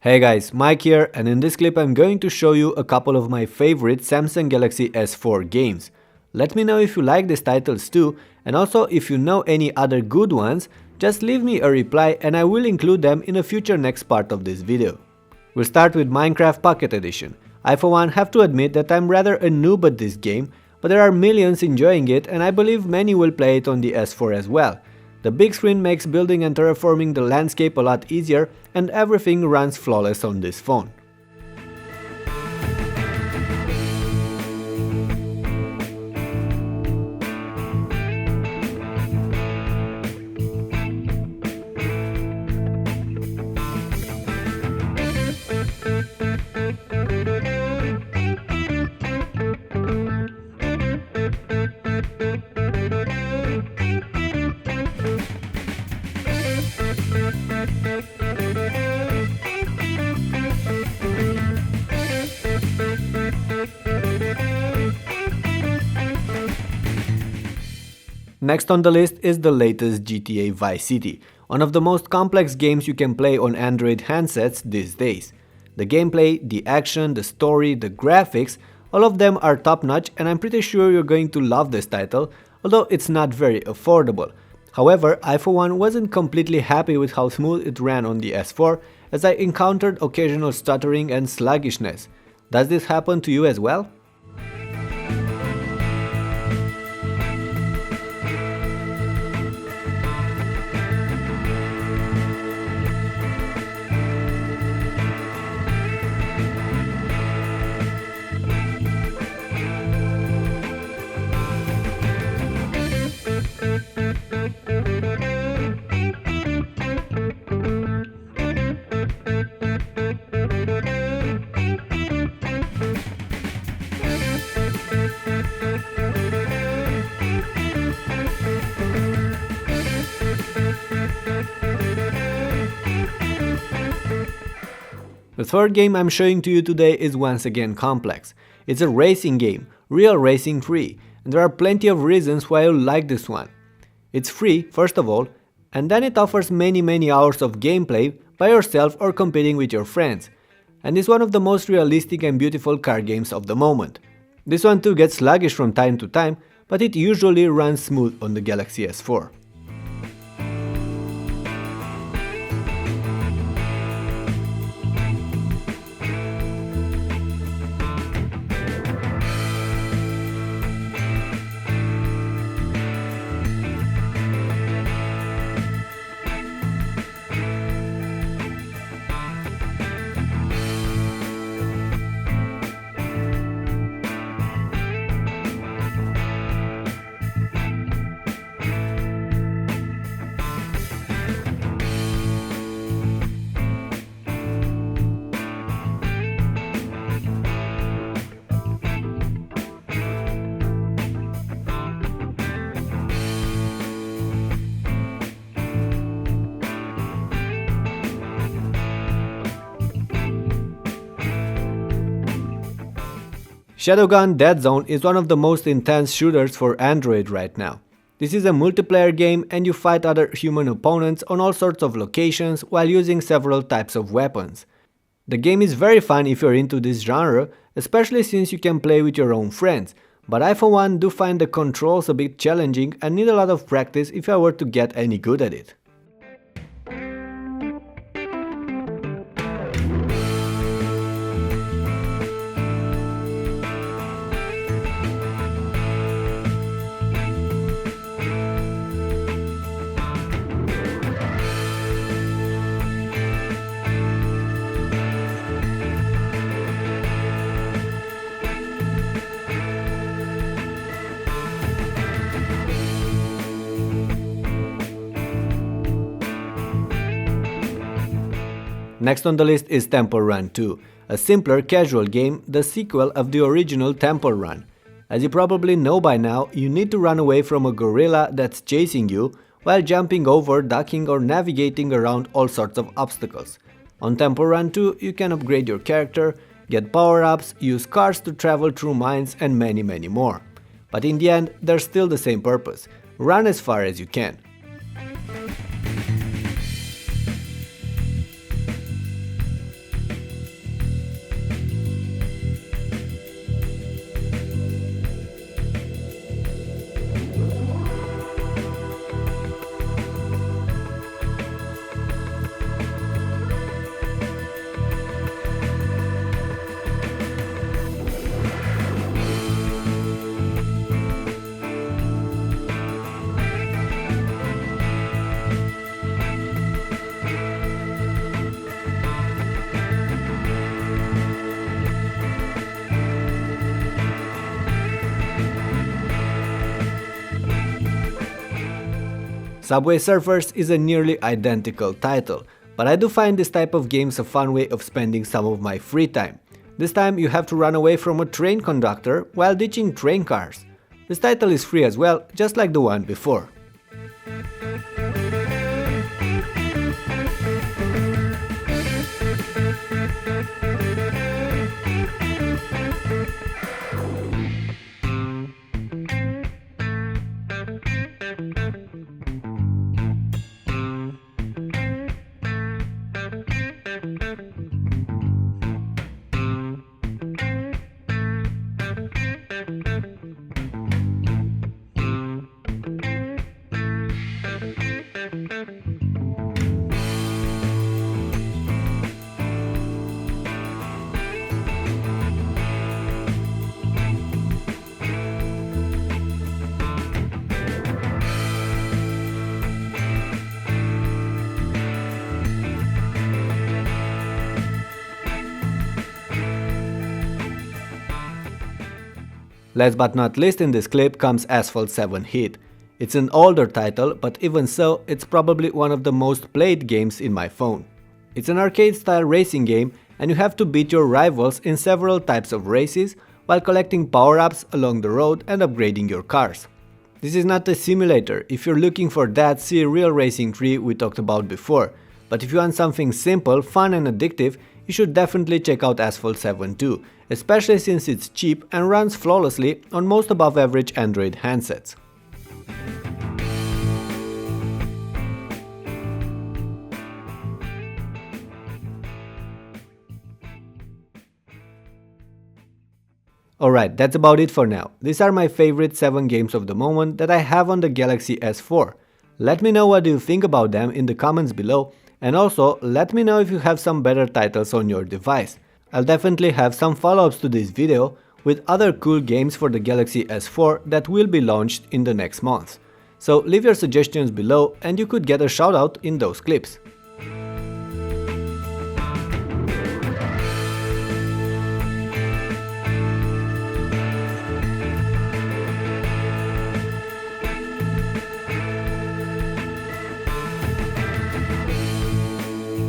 Hey guys, Mike here, and in this clip I'm going to show you a couple of my favorite Samsung Galaxy S4 games. Let me know if you like these titles too, and also if you know any other good ones, just leave me a reply and I will include them in a future next part of this video. We'll start with Minecraft Pocket Edition. I for one have to admit that I'm rather a noob at this game, but there are millions enjoying it and I believe many will play it on the S4 as well. The big screen makes building and terraforming the landscape a lot easier and everything runs flawless on this phone. Next on the list is the latest GTA Vice City, one of the most complex games you can play on Android handsets these days. The gameplay, the action, the story, the graphics, all of them are top notch and I'm pretty sure you're going to love this title, although it's not very affordable. However, I for one wasn't completely happy with how smooth it ran on the S4 as I encountered occasional stuttering and sluggishness. Does this happen to you as well? The third game I'm showing to you today is once again complex. It's a racing game, real racing free, and there are plenty of reasons why you'll like this one. It's free, first of all, and then it offers many hours of gameplay by yourself or competing with your friends, and is one of the most realistic and beautiful car games of the moment. This one too gets sluggish from time to time, but it usually runs smooth on the Galaxy S4. Shadowgun Deadzone is one of the most intense shooters for Android right now. This is a multiplayer game and you fight other human opponents on all sorts of locations while using several types of weapons. The game is very fun if you're into this genre, especially since you can play with your own friends, but I for one do find the controls a bit challenging and need a lot of practice if I were to get any good at it. Next on the list is Temple Run 2, a simpler casual game, the sequel of the original Temple Run. As you probably know by now, you need to run away from a gorilla that's chasing you while jumping over, ducking or navigating around all sorts of obstacles. On Temple Run 2, you can upgrade your character, get power-ups, use cars to travel through mines and many more. But in the end, they're still the same purpose: run as far as you can. Subway Surfers is a nearly identical title, but I do find this type of games a fun way of spending some of my free time. This time you have to run away from a train conductor while ditching train cars. This title is free as well, just like the one before. Last but not least in this clip comes Asphalt 7 Heat. It's an older title, but even so, it's probably one of the most played games in my phone. It's an arcade-style racing game, and you have to beat your rivals in several types of races while collecting power-ups along the road and upgrading your cars. This is not a simulator. If you're looking for that, see Real Racing 3 we talked about before. But if you want something simple, fun and addictive, you should definitely check out Asphalt 7 too, especially since it's cheap and runs flawlessly on most above average Android handsets. Alright, that's about it for now. These are my favorite 7 games of the moment that I have on the Galaxy S4. Let me know what you think about them in the comments below, and also let me know if you have some better titles on your device. I'll definitely have some follow-ups to this video with other cool games for the Galaxy S4 that will be launched in the next month. So leave your suggestions below and you could get a shout out in those clips.